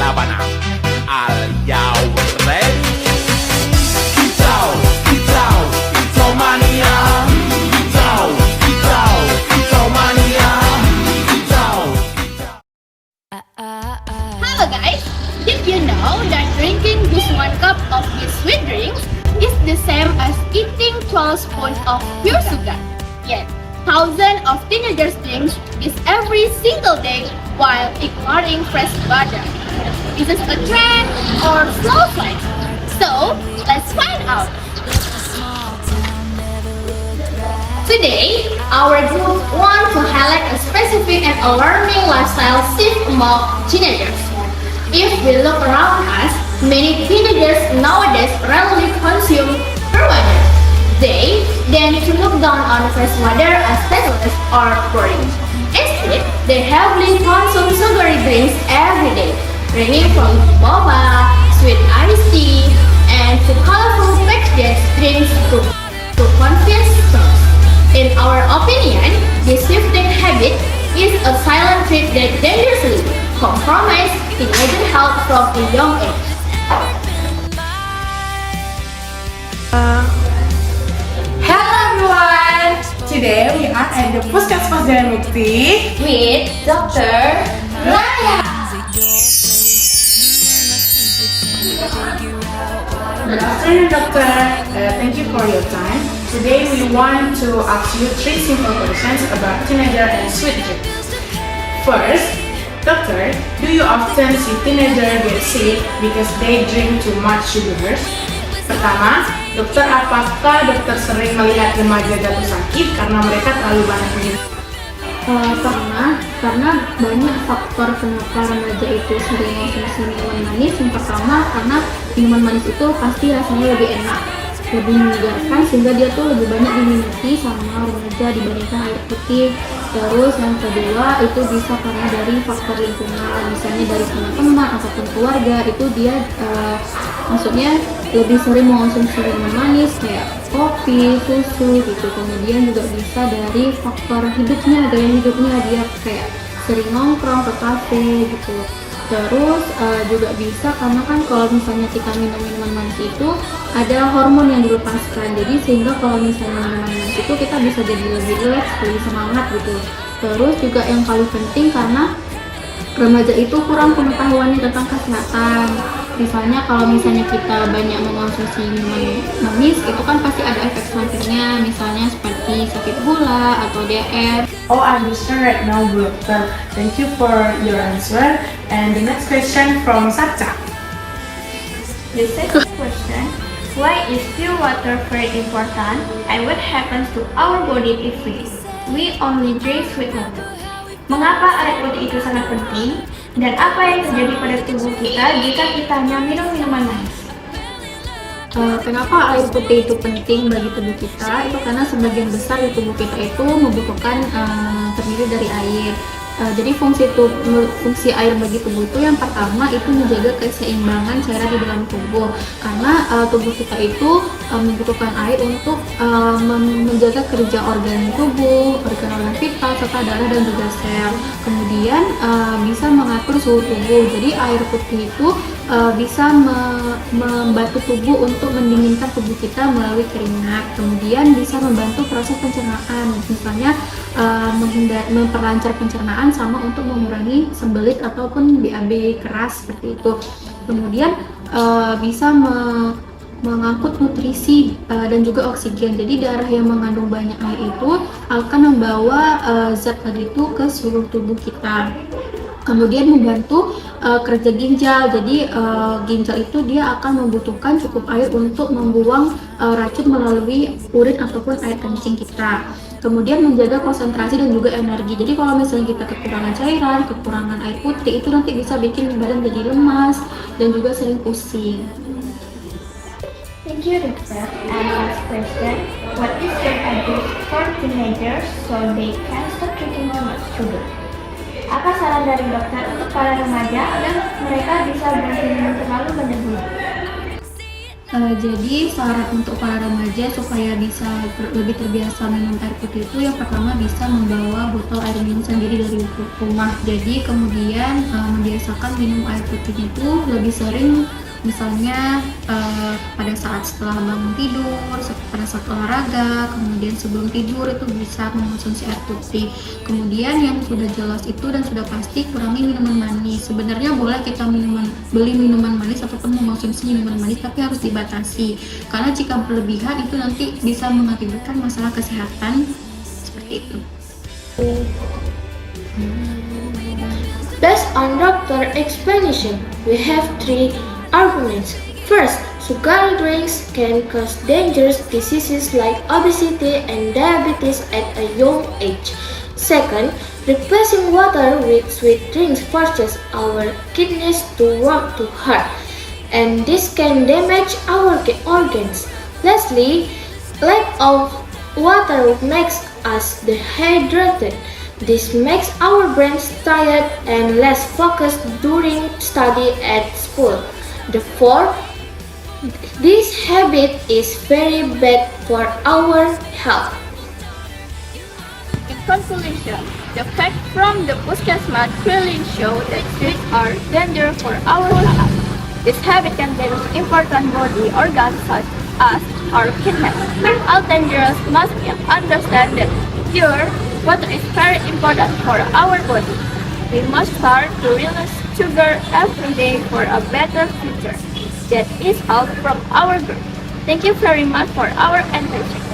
Sabana. Are y'all ready? Kicau, kicau, kicau mania. Kicau, kicau, kicau mania. Kicau, kicau. Hello guys, did you know that drinking just 1 cup of this sweet drinks is the same as eating 12 spoons of pure sugar? Yet, thousands of teenagers drink this every single day while ignoring fresh water. Is this a trend or slow slide? So, let's find out. Today, our group wants to highlight a specific and alarming lifestyle shift among teenagers. If we look around us, many teenagers nowadays rarely consume pure water. They tend to look down on fresh water as tasteless or boring. Instead, they heavily consume sugary drinks every day, ranging from boba, sweet iced tea, and to colorful packaged drinks to convenience stores. In our opinion, this shifting habit is a silent trait that dangerously compromises teenager health from a young age. Hello everyone! Today we are at the Puskesmas Jalan Mukti With Dr. Raya. Good afternoon, doctor. Thank you for your time. Today we want to ask you 3 simple questions about teenager and sweet drinks. First, doctor, do you often see teenager get sick because they drink too much sugars? Pertama, dokter, apakah dokter sering melihat remaja jatuh sakit karena mereka terlalu banyak minum? Karena banyak faktor kenapa remaja itu sering konsumsi minuman manis. Yang pertama, karena minuman manis itu pasti rasanya lebih enak, lebih menyegarkan, sehingga dia tuh lebih banyak diminati sama remaja dibandingkan air putih. Terus yang kedua itu bisa karena dari faktor lingkungan, misalnya dari teman-teman ataupun keluarga, itu dia maksudnya lebih sering mengonsumsi minuman manis kayak kopi, susu gitu. Kemudian juga bisa dari faktor hidupnya, gaya hidupnya, dia kayak sering nongkrong ke kafe gitu. Terus juga bisa karena kan kalau misalnya kita minum minuman manis itu ada hormon yang dilepaskan, jadi sehingga kalau misalnya minuman manis itu kita bisa jadi lebih relax, lebih semangat gitu. Terus juga yang paling penting karena remaja itu kurang pengetahuannya tentang kesehatan. Misalnya kalau misalnya kita banyak mengonsumsi minuman manis, itu kan pasti ada efek sampingnya, misalnya seperti sakit gula atau DR. Oh, I understand right now, doctor. Thank you for your answer. And the next question from Sacha. The second question, why is pure water very important and what happens to our body if we only drink sweet water? Mengapa air putih itu sangat penting dan apa yang terjadi pada tubuh kita jika kita hanya minum minuman manis? Kenapa air putih itu penting bagi tubuh kita? Itu karena sebagian besar di tubuh kita itu membutuhkan terdiri dari air. Jadi fungsi air bagi tubuh itu yang pertama itu menjaga keseimbangan cairan di dalam tubuh, karena tubuh kita itu membutuhkan air untuk menjaga kerja organ tubuh, organ-organ vital serta darah dan juga sel. Kemudian bisa mengatur suhu tubuh. Jadi air putih itu bisa membantu tubuh untuk mendinginkan tubuh kita melalui keringat. Kemudian bisa membantu proses pencernaan, misalnya memperlancar pencernaan sama untuk mengurangi sembelit ataupun BAB keras seperti itu. Kemudian bisa mengangkut nutrisi dan juga oksigen. Jadi darah yang mengandung banyak air itu akan membawa zat tadi itu ke seluruh tubuh kita. Kemudian membantu kerja ginjal. Jadi ginjal itu dia akan membutuhkan cukup air untuk membuang racun melalui urin ataupun air kencing kita. Kemudian menjaga konsentrasi dan juga energi. Jadi kalau misalnya kita kekurangan cairan, kekurangan air putih, itu nanti bisa bikin badan jadi lemas dan juga sering pusing. Thank you, doctor. And last question, what is your advice for teenagers so they can stop drinking too much sugar? Apa saran dari dokter untuk para remaja agar mereka bisa berhenti minum terlalu banyak gula? Jadi saran untuk para remaja supaya bisa lebih terbiasa minum air putih itu yang pertama bisa membawa botol air minum sendiri dari rumah. Jadi kemudian membiasakan minum air putih itu lebih sering, misalnya pada saat setelah bangun tidur, pada saat olahraga, kemudian sebelum tidur itu bisa mengonsumsi air putih. Kemudian yang sudah jelas itu dan sudah pasti kurangi minuman manis. Sebenarnya boleh kita beli minuman manis ataupun mengonsumsi minuman manis, tapi harus dibatasi. Karena jika berlebihan itu nanti bisa mengakibatkan masalah kesehatan seperti itu. Based on doctor explanation, we have three arguments. First, sugary drinks can cause dangerous diseases like obesity and diabetes at a young age. Second, replacing water with sweet drinks forces our kidneys to work too hard, and this can damage our organs. Lastly, lack of water makes us dehydrated. This makes our brains tired and less focused during study at school. Therefore, this habit is very bad for our health. In conclusion, the facts from the Puskesmas clearly show that sweets are dangerous for our health. This habit can damage important body organs such as our kidneys. All dangerous must be understand that pure water is very important for our body. We must start to reduce sugar every day for a better future. That is all from our group. Thank you very much for our attention.